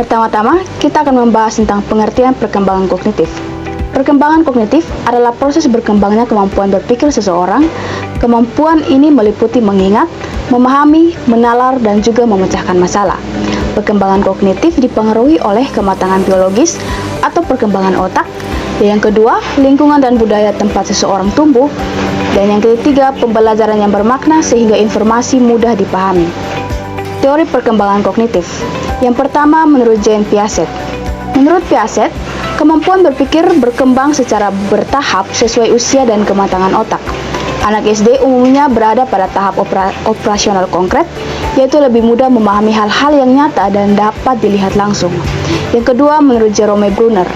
Pertama-tama, kita akan membahas tentang pengertian perkembangan kognitif. Perkembangan kognitif adalah proses berkembangnya kemampuan berpikir seseorang. Kemampuan ini meliputi mengingat, memahami, menalar, dan juga memecahkan masalah. Perkembangan kognitif dipengaruhi oleh kematangan biologis atau perkembangan otak. Dan yang kedua, lingkungan dan budaya tempat seseorang tumbuh. Dan yang ketiga, pembelajaran yang bermakna sehingga informasi mudah dipahami. Teori perkembangan kognitif. Yang pertama, menurut Jean Piaget. Menurut Piaget, kemampuan berpikir berkembang secara bertahap sesuai usia dan kematangan otak. Anak SD umumnya berada pada tahap operasional konkret, yaitu lebih mudah memahami hal-hal yang nyata dan dapat dilihat langsung. Yang kedua, menurut Jerome Bruner.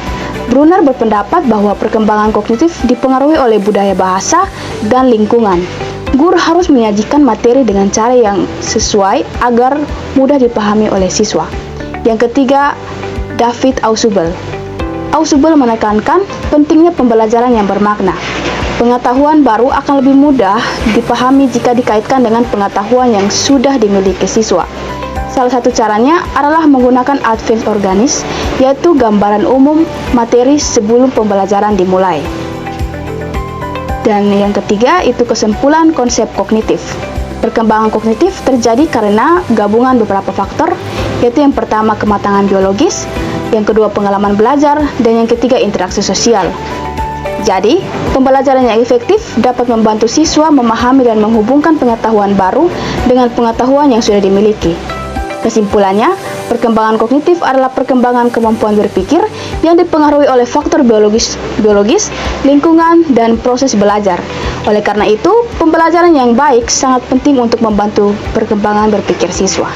Bruner berpendapat bahwa perkembangan kognitif dipengaruhi oleh budaya bahasa dan lingkungan. Guru harus menyajikan materi dengan cara yang sesuai agar mudah dipahami oleh siswa. Yang ketiga, David Ausubel. Ausubel menekankan pentingnya pembelajaran yang bermakna. Pengetahuan baru akan lebih mudah dipahami jika dikaitkan dengan pengetahuan yang sudah dimiliki siswa. Salah satu caranya adalah menggunakan advance organis, yaitu gambaran umum materi sebelum pembelajaran dimulai. Dan yang ketiga, itu kesimpulan konsep kognitif. Perkembangan kognitif terjadi karena gabungan beberapa faktor, yaitu yang pertama kematangan biologis, yang kedua pengalaman belajar, dan yang ketiga interaksi sosial. Jadi, pembelajaran yang efektif dapat membantu siswa memahami dan menghubungkan pengetahuan baru dengan pengetahuan yang sudah dimiliki. Kesimpulannya, perkembangan kognitif adalah perkembangan kemampuan berpikir yang dipengaruhi oleh faktor biologis, lingkungan, dan proses belajar. Oleh karena itu, pembelajaran yang baik sangat penting untuk membantu perkembangan berpikir siswa.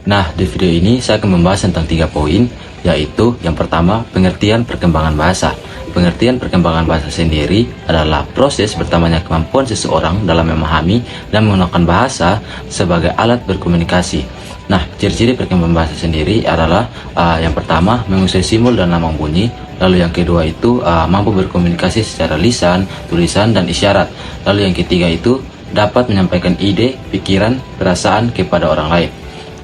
Nah, di video ini saya akan membahas tentang 3 poin, yaitu yang pertama, pengertian perkembangan bahasa. Pengertian perkembangan bahasa sendiri adalah proses bertambahnya kemampuan seseorang dalam memahami dan menggunakan bahasa sebagai alat berkomunikasi. Nah, ciri-ciri perkembangan bahasa sendiri adalah yang pertama, menguasai simbol dan lambang bunyi. Lalu yang kedua itu mampu berkomunikasi secara lisan, tulisan, dan isyarat. Lalu yang ketiga itu dapat menyampaikan ide, pikiran, perasaan kepada orang lain.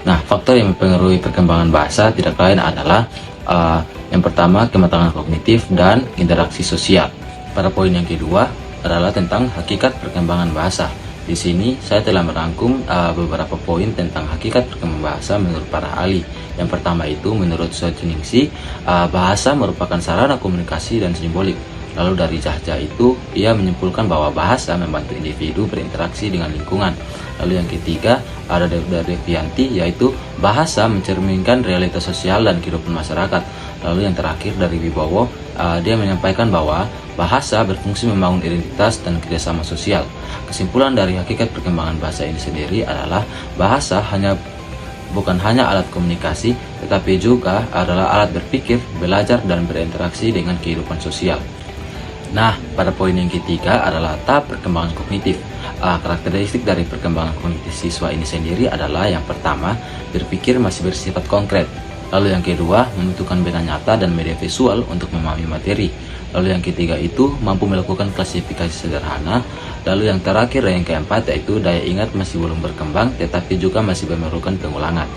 Nah, faktor yang mempengaruhi perkembangan bahasa tidak lain adalah yang pertama, kematangan kognitif dan interaksi sosial. Pada poin yang kedua adalah tentang hakikat perkembangan bahasa. Di sini saya telah merangkum beberapa poin tentang hakikat perkembangan bahasa menurut para ahli. Yang pertama itu menurut Solzhenitsyn, bahasa merupakan sarana komunikasi dan simbolik. Lalu dari Zahja itu, ia menyimpulkan bahwa bahasa membantu individu berinteraksi dengan lingkungan. Lalu yang ketiga ada dari Devianti, yaitu bahasa mencerminkan realitas sosial dan kehidupan masyarakat. Lalu yang terakhir dari Wibowo, dia menyampaikan bahwa bahasa berfungsi membangun identitas dan kerjasama sosial. Kesimpulan dari hakikat perkembangan bahasa ini sendiri adalah bahasa bukan hanya alat komunikasi, tetapi juga adalah alat berpikir, belajar, dan berinteraksi dengan kehidupan sosial. Nah, pada poin yang ketiga adalah tahap perkembangan kognitif. Karakteristik dari perkembangan kognitif siswa ini sendiri adalah yang pertama, berpikir masih bersifat konkret. Lalu yang kedua, membutuhkan benda nyata dan media visual untuk memahami materi. Lalu yang ketiga itu mampu melakukan klasifikasi sederhana. Lalu yang terakhir dan yang keempat yaitu daya ingat masih belum berkembang tetapi juga masih memerlukan pengulangan.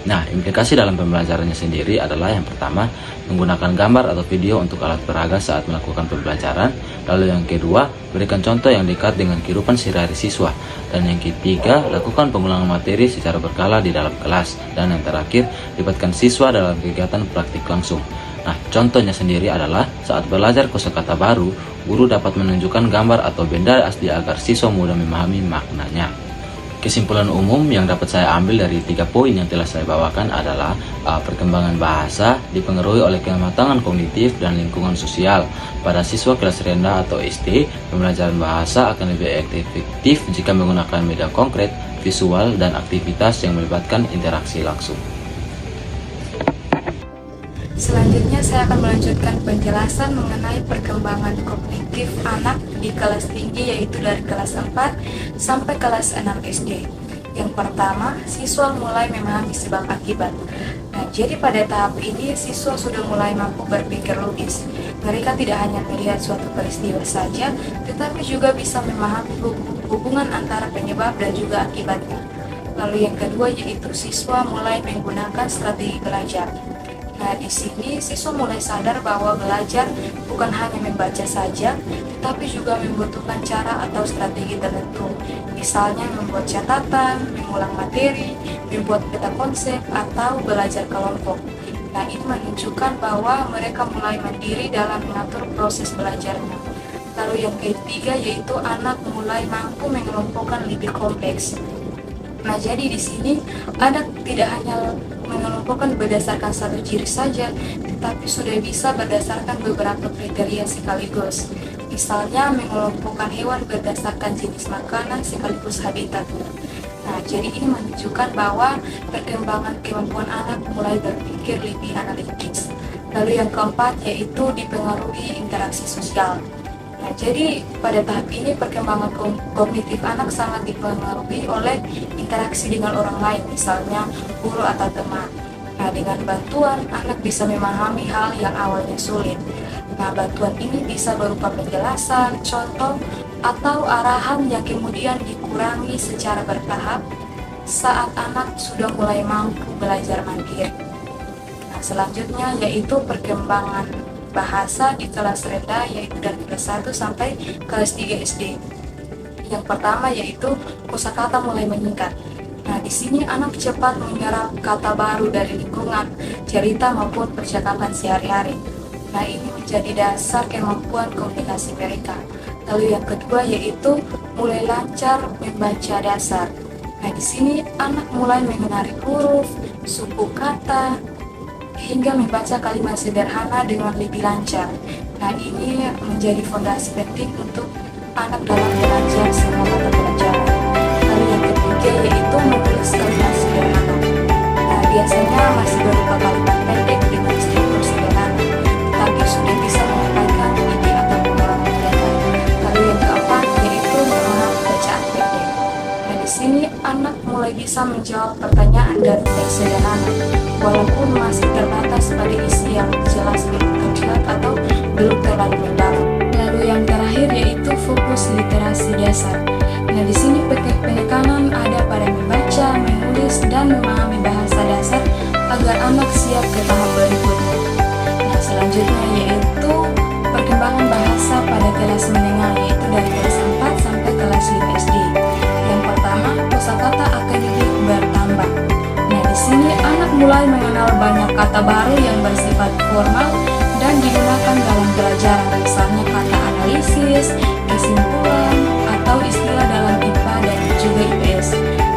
Nah, implikasi dalam pembelajarannya sendiri adalah yang pertama, menggunakan gambar atau video untuk alat peraga saat melakukan pembelajaran. Lalu yang kedua, berikan contoh yang dekat dengan kehidupan sehari-hari siswa. Dan yang ketiga, lakukan pengulangan materi secara berkala di dalam kelas. Dan yang terakhir, libatkan siswa dalam kegiatan praktik langsung. Nah, contohnya sendiri adalah saat belajar kosakata baru, guru dapat menunjukkan gambar atau benda asli agar siswa mudah memahami maknanya. Kesimpulan umum yang dapat saya ambil dari 3 poin yang telah saya bawakan adalah perkembangan bahasa dipengaruhi oleh kematangan kognitif dan lingkungan sosial. Pada siswa kelas rendah atau SD, pembelajaran bahasa akan lebih efektif jika menggunakan media konkret, visual, dan aktivitas yang melibatkan interaksi langsung. Selanjutnya saya akan melanjutkan penjelasan mengenai perkembangan kognitif anak di kelas tinggi, yaitu dari kelas 4 sampai kelas 6 SD. Yang pertama, siswa mulai memahami sebab akibat. Nah, jadi pada tahap ini siswa sudah mulai mampu berpikir logis. Mereka tidak hanya melihat suatu peristiwa saja, tetapi juga bisa memahami hubungan antara penyebab dan juga akibatnya. Lalu yang kedua yaitu siswa mulai menggunakan strategi belajar. Nah, di sini siswa mulai sadar bahwa belajar bukan hanya membaca saja, tetapi juga membutuhkan cara atau strategi tertentu. Misalnya membuat catatan, mengulang materi, membuat peta konsep, atau belajar kelompok. Nah, ini menunjukkan bahwa mereka mulai mandiri dalam mengatur proses belajarnya. Lalu yang ketiga yaitu anak mulai mampu mengelompokkan lebih kompleks. Nah, jadi di sini anak tidak hanya mengelompokkan berdasarkan satu ciri saja, tetapi sudah bisa berdasarkan beberapa kriteria sekaligus. Misalnya mengelompokkan hewan berdasarkan jenis makanan sekaligus habitatnya. Nah, jadi ini menunjukkan bahwa perkembangan kemampuan anak mulai berpikir lebih analitis. Lalu yang keempat yaitu dipengaruhi interaksi sosial. Nah, jadi pada tahap ini perkembangan kognitif anak sangat dipengaruhi oleh interaksi dengan orang lain, misalnya guru atau teman. Nah, dengan bantuan, anak bisa memahami hal yang awalnya sulit. Nah, bantuan ini bisa berupa penjelasan, contoh, atau arahan yang kemudian dikurangi secara bertahap saat anak sudah mulai mampu belajar mandiri. Nah, selanjutnya yaitu perkembangan bahasa di kelas rendah, yaitu dari kelas 1 sampai kelas 3 SD. Yang pertama yaitu kosakata mulai meningkat. Nah, di sini anak cepat menyerap kata baru dari lingkungan, cerita maupun percakapan sehari-hari. Nah, ini menjadi dasar kemampuan komunikasi mereka. Lalu yang kedua yaitu mulai lancar membaca dasar. Nah, di sini anak mulai mengenali huruf, suku kata, hingga membaca kalimat sederhana dengan lebih lancar. Nah, ini menjadi fondasi penting untuk anak dalam belajar semua mata pelajaran. Lalu yang ketiga yaitu menulis kalimat sederhana. Nah, biasanya masih berupa kalimat pendek dengan struktur sederhana, tapi sudah bisa menyampaikan ide atau pengalaman mereka. Lalu yang keempat yaitu memahami bacaan pendek. Nah, di sini anak mulai bisa menjawab pertanyaan dari teks sederhana, walaupun masih terbatas pada isi yang jelas belum terlihat atau belum terlalu mendalam. Lalu yang terakhir yaitu fokus literasi dasar. Nah, di sini penekanan ada pada membaca, menulis, dan memahami bahasa dasar agar anak siap ke tahap berikutnya. Nah, selanjutnya yaitu perkembangan bahasa pada kelas menengah, yaitu dari kelas 4 sampai kelas 5 SD. Yang pertama, kosakata akademik bertambah. Nah, di sini anak mulai mengenal banyak kata baru yang bersifat formal dan digunakan dalam pelajaran, misalnya kata analisis, kesimpulan, atau istilah dalam IPA dan juga IPS.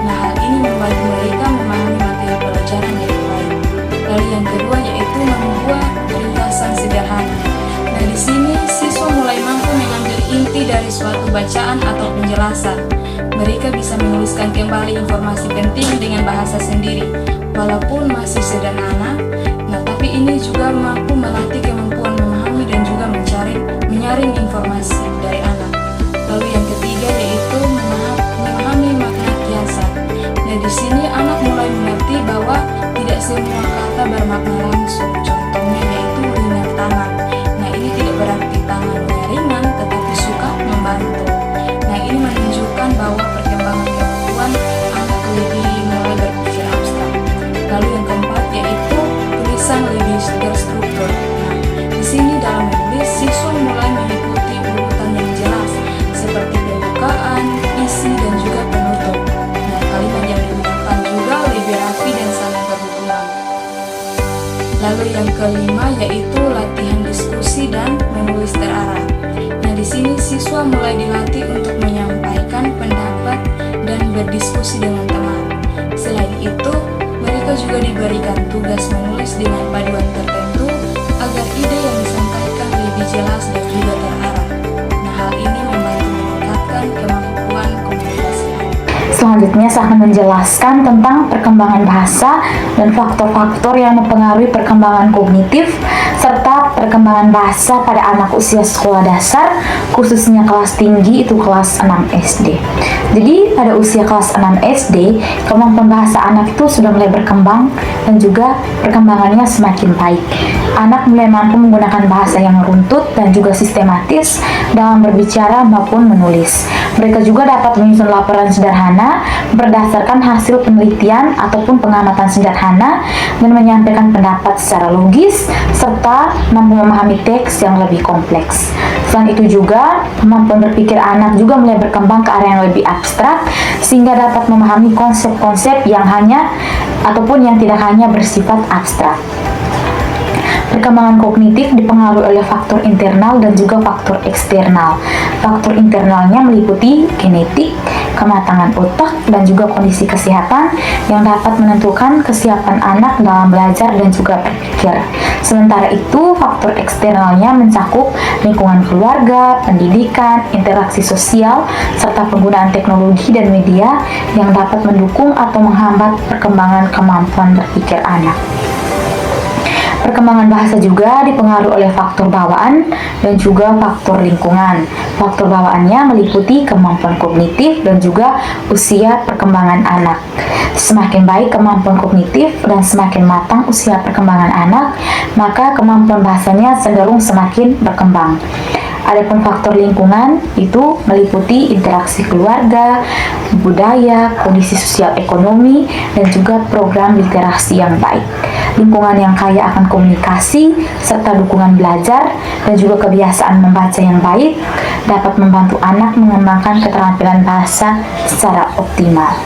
Nah, hal ini membantu mereka memahami materi pelajaran dengan baik. Lalu yang kedua yaitu membuat ringkasan sederhana. Nah, di sini siswa mulai mampu mengambil inti dari suatu bacaan atau penjelasan. Mereka bisa menuliskan kembali informasi penting dengan bahasa sendiri, walaupun masih sederhana. Nah, tapi ini juga mampu melatih kemampuan memahami dan juga menyaring informasi dari anak. Lalu yang ketiga yaitu memahami makna kiasan. Nah, di sini anak mulai mengerti bahwa tidak semua kata bermakna langsung. Contohnya yaitu ringan tangan. Nah, ini tidak berarti tangannya ringan, tetapi suka membantu. Nah, ini menunjukkan bahwa perkembangan kemampuan anak lebih mulai berpikir abstrak. Lalu yang keempat yaitu tulisan lebih terstruktur. Nah, di sini dalam menulis siswa mulai mengikuti urutan yang jelas seperti pembukaan, isi, dan juga penutup. Nah, kalimat yang digunakan juga lebih rapi dan saling berhubungan. Lalu yang kelima yaitu latihan diskusi dan menulis terarah. Nah, di sini siswa mulai dilatih untuk menyampaikan pendapat dan berdiskusi dengan teman. Selain itu, mereka juga diberikan tugas menulis dengan paduan tertentu agar ide yang disampaikan lebih jelas dan juga terarah. Nah, hal ini membantu meningkatkan kemampuan komunikasi. Selanjutnya saya akan menjelaskan tentang perkembangan bahasa dan faktor-faktor yang mempengaruhi perkembangan kognitif serta perkembangan bahasa pada anak usia sekolah dasar, khususnya kelas tinggi itu kelas 6 SD. Jadi pada usia kelas 6 SD, kemampuan bahasa anak itu sudah mulai berkembang dan juga perkembangannya semakin baik. Anak mulai mampu menggunakan bahasa yang runtut dan juga sistematis dalam berbicara maupun menulis. Mereka juga dapat menyusun laporan sederhana berdasarkan hasil penelitian ataupun pengamatan sederhana dan menyampaikan pendapat secara logis serta mampu memahami teks yang lebih kompleks. Selain itu juga, kemampuan berpikir anak juga mulai berkembang ke area yang lebih abstrak sehingga dapat memahami konsep-konsep yang hanya ataupun yang tidak hanya bersifat abstrak. Perkembangan kognitif dipengaruhi oleh faktor internal dan juga faktor eksternal. Faktor internalnya meliputi genetik, kematangan otak, dan juga kondisi kesehatan yang dapat menentukan kesiapan anak dalam belajar dan juga berpikir. Sementara itu, faktor eksternalnya mencakup lingkungan keluarga, pendidikan, interaksi sosial, serta penggunaan teknologi dan media yang dapat mendukung atau menghambat perkembangan kemampuan berpikir anak. Perkembangan bahasa juga dipengaruhi oleh faktor bawaan dan juga faktor lingkungan. Faktor bawaannya meliputi kemampuan kognitif dan juga usia perkembangan anak. Semakin baik kemampuan kognitif dan semakin matang usia perkembangan anak, maka kemampuan bahasanya cenderung semakin berkembang. Adapun faktor lingkungan itu meliputi interaksi keluarga, budaya, kondisi sosial ekonomi, dan juga program literasi yang baik. Lingkungan yang kaya akan komunikasi, serta dukungan belajar, dan juga kebiasaan membaca yang baik dapat membantu anak mengembangkan keterampilan bahasa secara optimal.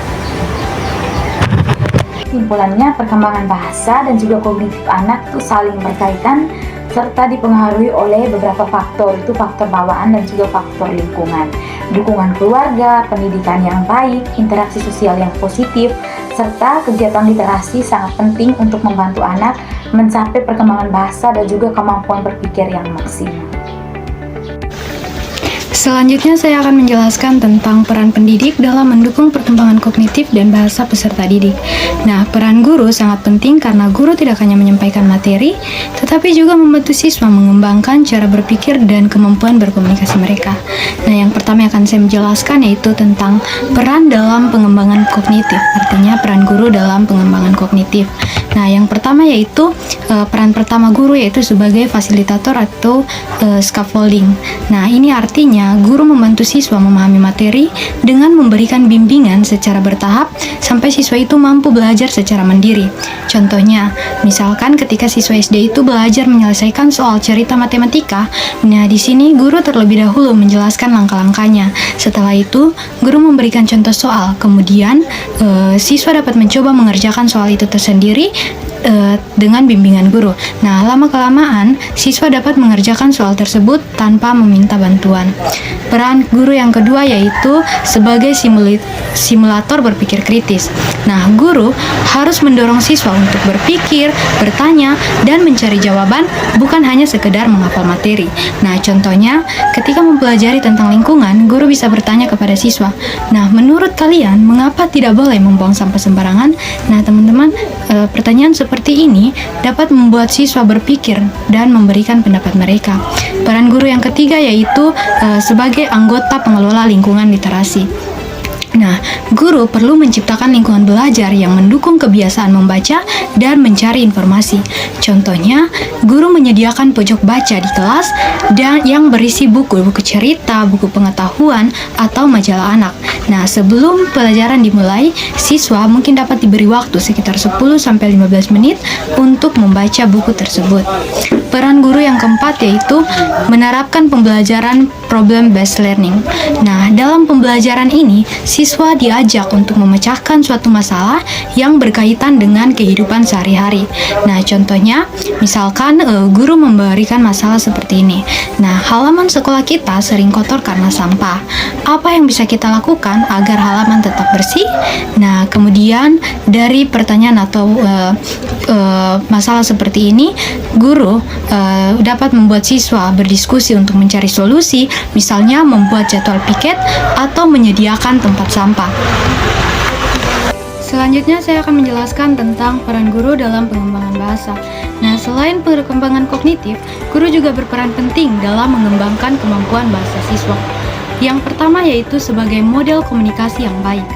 Kesimpulannya, perkembangan bahasa dan juga kognitif anak itu saling berkaitan serta dipengaruhi oleh beberapa faktor, itu faktor bawaan dan juga faktor lingkungan. Dukungan keluarga, pendidikan yang baik, interaksi sosial yang positif, serta kegiatan literasi sangat penting untuk membantu anak mencapai perkembangan bahasa dan juga kemampuan berpikir yang maksimal. Selanjutnya saya akan menjelaskan tentang peran pendidik dalam mendukung perkembangan kognitif dan bahasa peserta didik. Nah, peran guru sangat penting karena guru tidak hanya menyampaikan materi, tetapi juga membantu siswa mengembangkan cara berpikir dan kemampuan berkomunikasi mereka. Nah, yang pertama yang akan saya menjelaskan yaitu tentang peran dalam pengembangan kognitif, artinya peran guru dalam pengembangan kognitif. Nah, yang pertama yaitu peran pertama guru yaitu sebagai fasilitator atau scaffolding. Nah, ini artinya guru membantu siswa memahami materi dengan memberikan bimbingan secara bertahap sampai siswa itu mampu belajar secara mandiri. Contohnya, misalkan ketika siswa SD itu belajar menyelesaikan soal cerita matematika, nah di sini guru terlebih dahulu menjelaskan langkah-langkahnya. Setelah itu, guru memberikan contoh soal, kemudian siswa dapat mencoba mengerjakan soal itu tersendiri dengan bimbingan guru. Nah, lama-kelamaan siswa dapat mengerjakan soal tersebut tanpa meminta bantuan. Peran guru yang kedua yaitu sebagai simulator berpikir kritis. Nah, guru harus mendorong siswa untuk berpikir, bertanya, dan mencari jawaban, bukan hanya sekedar menghafal materi. Nah, contohnya ketika mempelajari tentang lingkungan, guru bisa bertanya kepada siswa, "Nah, menurut kalian mengapa tidak boleh membuang sampah sembarangan?" Nah, teman-teman, pertanyaan seperti ini dapat membuat siswa berpikir dan memberikan pendapat mereka. Peran guru yang ketiga yaitu sebagai anggota pengelola lingkungan literasi. Nah, guru perlu menciptakan lingkungan belajar yang mendukung kebiasaan membaca dan mencari informasi. Contohnya, guru menyediakan pojok baca di kelas dan yang berisi buku-buku cerita, buku pengetahuan, atau majalah anak. Nah, sebelum pelajaran dimulai, siswa mungkin dapat diberi waktu sekitar 10-15 menit untuk membaca buku tersebut. Peran guru yang keempat yaitu menerapkan pembelajaran problem-based learning. Nah, dalam pembelajaran ini, siswa diajak untuk memecahkan suatu masalah yang berkaitan dengan kehidupan sehari-hari. Nah, contohnya, misalkan guru memberikan masalah seperti ini. Nah, halaman sekolah kita sering kotor karena sampah. Apa yang bisa kita lakukan agar halaman tetap bersih? Nah, kemudian dari pertanyaan atau masalah seperti ini, guru dapat membuat siswa berdiskusi untuk mencari solusi, misalnya membuat jadwal piket atau menyediakan tempat sampah. Selanjutnya saya akan menjelaskan tentang peran guru dalam pengembangan bahasa. Nah, selain perkembangan kognitif, guru juga berperan penting dalam mengembangkan kemampuan bahasa siswa. Yang pertama yaitu sebagai model komunikasi yang baik.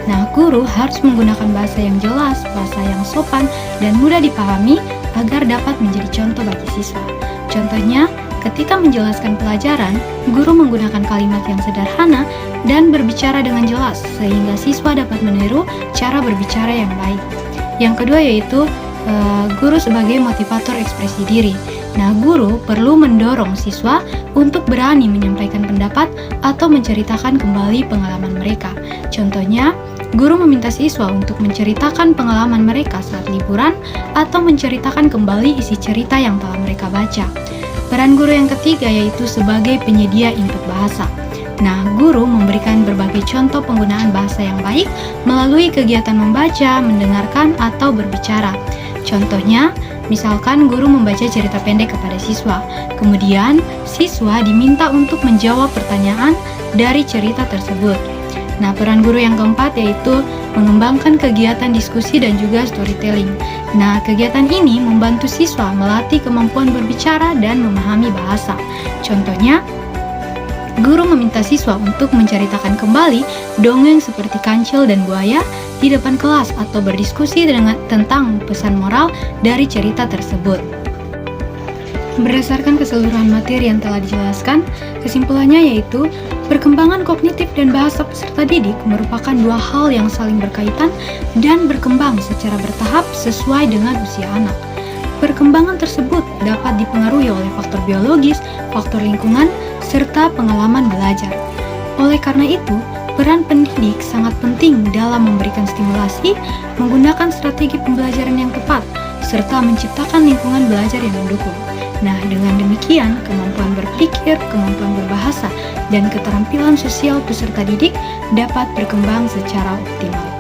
Nah, guru harus menggunakan bahasa yang jelas, bahasa yang sopan, dan mudah dipahami agar dapat menjadi contoh bagi siswa. Contohnya, ketika menjelaskan pelajaran, guru menggunakan kalimat yang sederhana dan berbicara dengan jelas, sehingga siswa dapat meniru cara berbicara yang baik. Yang kedua yaitu guru sebagai motivator ekspresi diri. Nah, guru perlu mendorong siswa untuk berani menyampaikan pendapat atau menceritakan kembali pengalaman mereka. Contohnya, guru meminta siswa untuk menceritakan pengalaman mereka saat liburan atau menceritakan kembali isi cerita yang telah mereka baca. Peran guru yang ketiga yaitu sebagai penyedia input bahasa. Nah, guru memberikan berbagai contoh penggunaan bahasa yang baik melalui kegiatan membaca, mendengarkan, atau berbicara. Contohnya, misalkan guru membaca cerita pendek kepada siswa, kemudian siswa diminta untuk menjawab pertanyaan dari cerita tersebut. Nah, peran guru yang keempat yaitu mengembangkan kegiatan diskusi dan juga storytelling. Nah, kegiatan ini membantu siswa melatih kemampuan berbicara dan memahami bahasa. Contohnya, guru meminta siswa untuk menceritakan kembali dongeng seperti Kancil dan Buaya di depan kelas atau berdiskusi tentang pesan moral dari cerita tersebut. Berdasarkan keseluruhan materi yang telah dijelaskan, kesimpulannya yaitu perkembangan kognitif dan bahasa peserta didik merupakan dua hal yang saling berkaitan dan berkembang secara bertahap sesuai dengan usia anak. Perkembangan tersebut dapat dipengaruhi oleh faktor biologis, faktor lingkungan, serta pengalaman belajar. Oleh karena itu, peran pendidik sangat penting dalam memberikan stimulasi, menggunakan strategi pembelajaran yang tepat, serta menciptakan lingkungan belajar yang mendukung. Nah, dengan demikian, kemampuan berpikir, kemampuan berbahasa, dan keterampilan sosial peserta didik dapat berkembang secara optimal.